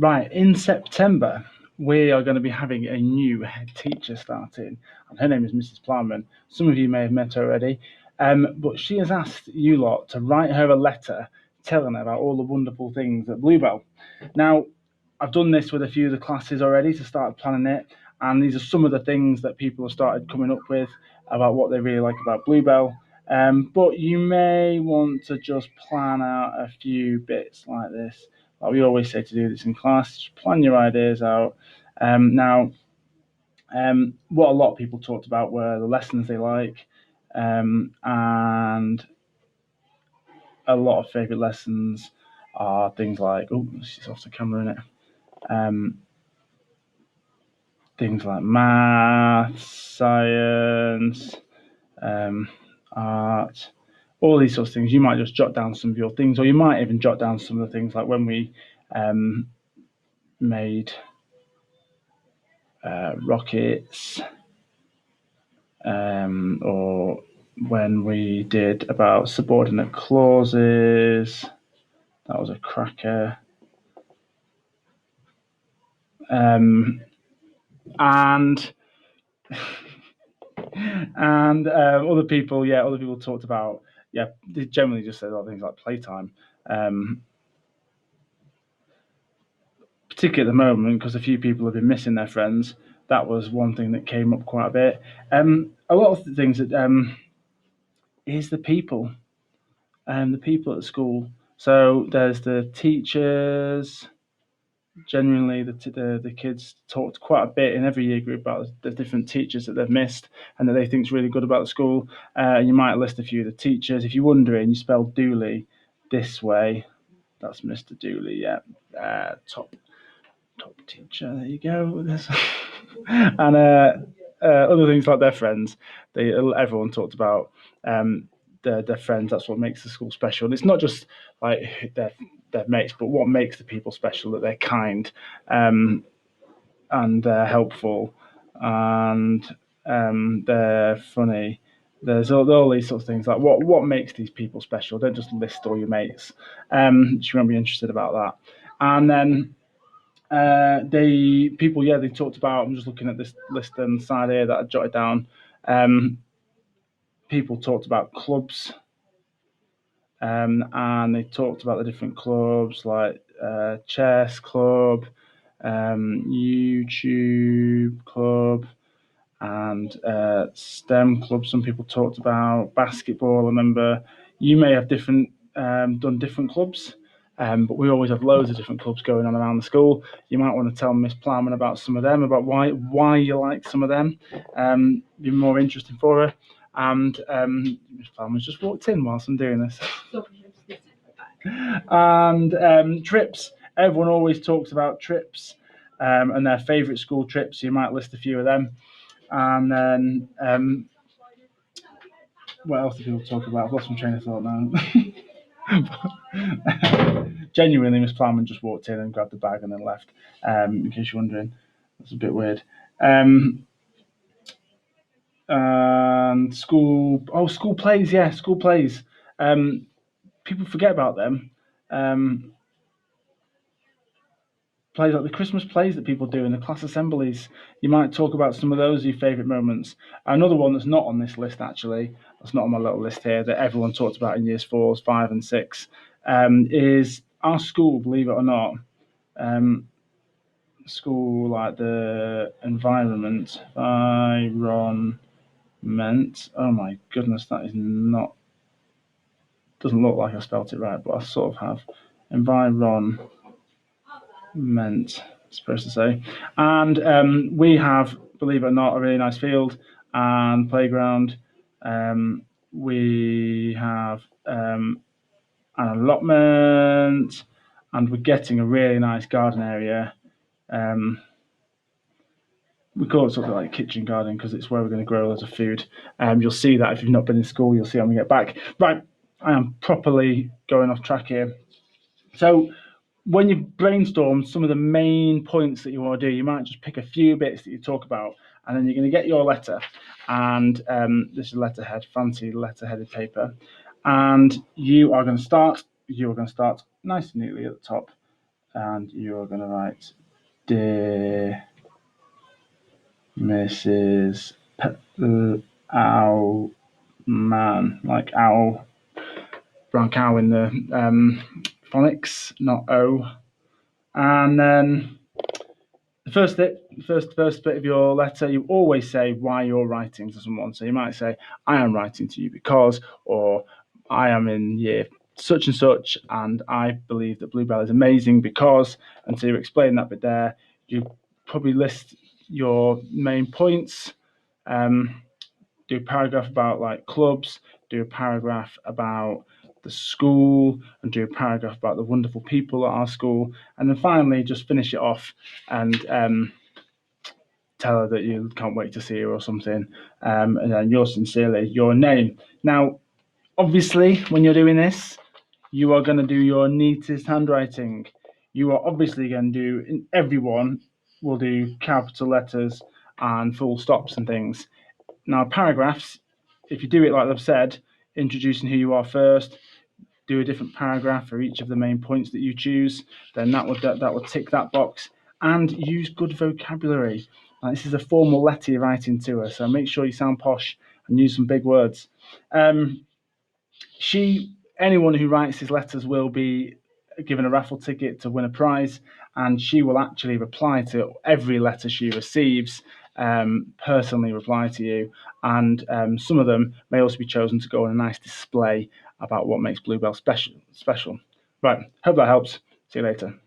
Right, in September, we are going to be having a new head teacher starting, and her name is Mrs. Plowman. Some of you may have met her already, but she has asked you lot to write her a letter telling her about all the wonderful things at Bluebell. Now, I've done this with a few of the classes already to start planning it, and these are some of the things that people have started coming up with about what they really like about Bluebell. But you may want to just plan out a few bits like this. Like we always say to do this in class, just plan your ideas out. What a lot of people talked about were the lessons they like, and a lot of favourite lessons are things like, oh, she's off the camera in it. Things like math, science, art, all these sorts of things. You might just jot down some of your things, or you might even jot down some of the things like when we made rockets, or when we did about subordinate clauses. That was a cracker. And other people talked about, they generally just said things like playtime. Particularly at the moment, because a few people have been missing their friends, that was one thing that came up quite a bit. A lot of the things that is the people, the people at school. So there's the teachers. Generally, the kids talked quite a bit in every year group about the different teachers that they've missed and that they think is really good about the school. You might list a few of the teachers. If you're wondering, you spell Dooley this way. That's Mr. Dooley, yeah. Top teacher. There you go. And other things like their friends. Everyone talked about their friends. That's what makes the school special. And it's not just like their mates, but what makes the people special, that they're kind, and they're helpful, and they're funny. There's all these sorts of things, like what makes these people special. Don't just list all your mates. You won't be interested about that. And then they talked about, I'm just looking at this list on the side here that I jotted down. People talked about clubs, and they talked about the different clubs, like chess club, YouTube club, and STEM club. Some people talked about basketball. I remember you may have done different clubs, but we always have loads of different clubs going on around the school. You might want to tell Miss Plowman about some of them, about why you like some of them. Be more interesting for her. And Miss Plowman's just walked in whilst I'm doing this. And trips. Everyone always talks about trips and their favourite school trips. You might list a few of them. And then what else do people talk about? I've lost my train of thought now. Genuinely, Miss Plowman just walked in and grabbed the bag and then left. In case you're wondering, that's a bit weird. And school plays, yeah, school plays. People forget about them. Plays like the Christmas plays that people do in the class assemblies. You might talk about some of those, your favourite moments. Another one that's not on this list, actually, that's not on my little list here, that everyone talked about in years 4, 5 and 6, is our school, believe it or not. School, like the environment. Oh my goodness, that is not, doesn't look like I spelt it right, but I sort of have. Environment, supposed to say. And we have, believe it or not, a really nice field and playground. We have an allotment, and we're getting a really nice garden area. We call it something like kitchen garden because it's where we're going to grow loads of food. You'll see that if you've not been in school, you'll see when we get back. Right, I am properly going off track here. So when you brainstorm some of the main points that you want to do, you might just pick a few bits that you talk about, and then you're going to get your letter. And this is letterhead, fancy letterheaded paper. And you are going to start nice and neatly at the top. and you're going to write, Dear Mrs. Owl Man, like owl, brown cow in the phonics, not O. And then the first bit of your letter, you always say why you're writing to someone. So you might say, I am writing to you because, or I am in year such and such, and I believe that Bluebell is amazing because, and so you explain that bit there. You probably list your main points, do a paragraph about like clubs, do a paragraph about the school, and do a paragraph about the wonderful people at our school, and then finally just finish it off and tell her that you can't wait to see her or something, and then yours sincerely, your name. Now, obviously, when you're doing this, you are going to do your neatest handwriting. You are obviously going to do, everyone will do capital letters and full stops and things. Now, paragraphs, if you do it like I've said, introducing who you are first, do a different paragraph for each of the main points that you choose, then that would tick that box. And use good vocabulary. Like, this is a formal letter you're writing to her, so make sure you sound posh and use some big words. Anyone who writes his letters will be given a raffle ticket to win a prize, and she will actually reply to every letter she receives, personally reply to you, and some of them may also be chosen to go on a nice display about what makes Bluebell special. Right, hope that helps. See you later.